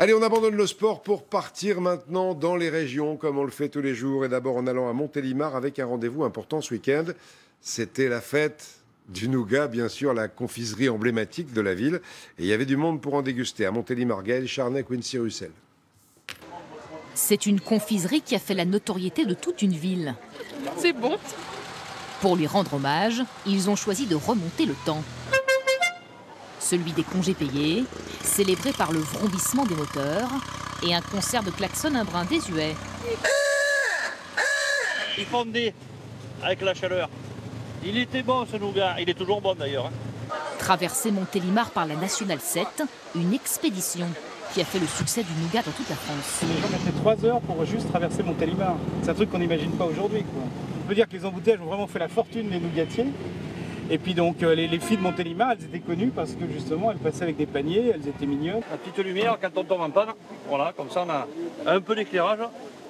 Allez, on abandonne le sport pour partir maintenant dans les régions, comme on le fait tous les jours. Et d'abord en allant à Montélimar avec un rendez-vous important ce week-end. C'était la fête du nougat, bien sûr, la confiserie emblématique de la ville. Et il y avait du monde pour en déguster. À Montélimar, Gaël Charnet, Quincy Russell. C'est une confiserie qui a fait la notoriété de toute une ville. C'est bon. Pour lui rendre hommage, ils ont choisi de remonter le temps. Celui des congés payés, célébré par le vrombissement des moteurs et un concert de klaxon un brin désuet. Il fondait avec la chaleur. Il était bon ce nougat, il est toujours bon d'ailleurs. Traverser Montélimar par la Nationale 7, une expédition qui a fait le succès du nougat dans toute la France. Les gens mettaient 3 heures pour juste traverser Montélimar. C'est un truc qu'on n'imagine pas aujourd'hui. On peut dire que les embouteillages ont vraiment fait la fortune des nougatiers. Et puis donc les filles de Montélimar, elles étaient connues parce que justement elles passaient avec des paniers, elles étaient mignonnes. La petite lumière quand on tombe en panne, voilà, comme ça on a un peu d'éclairage.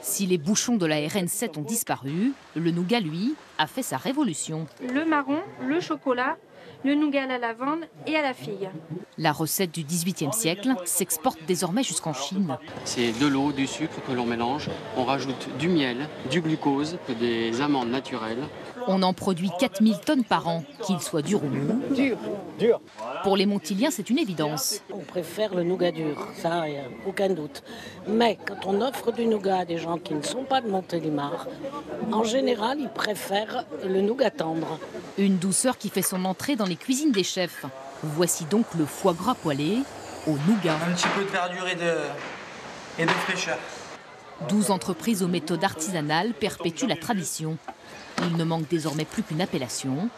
Si les bouchons de la RN7 ont disparu, le nougat, lui, a fait sa révolution. Le marron, le chocolat, le nougat à la lavande et à la figue. La recette du XVIIIe siècle s'exporte désormais jusqu'en Chine. C'est de l'eau, du sucre que l'on mélange. On rajoute du miel, du glucose, des amandes naturelles. On en produit 4000 tonnes par an, qu'il soit dur ou mou. Dur. Pour les Montiliens, c'est une évidence. On préfère le nougat dur, ça, y a aucun doute. Mais quand on offre du nougat à des gens qui ne sont pas de Montélimar, en général, ils préfèrent le nougat tendre. Une douceur qui fait son entrée dans les cuisines des chefs. Voici donc le foie gras poêlé au nougat. Un petit peu de verdure et de fraîcheur. 12 entreprises aux méthodes artisanales perpétuent la tradition. Il ne manque désormais plus qu'une appellation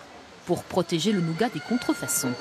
pour protéger le nougat des contrefaçons.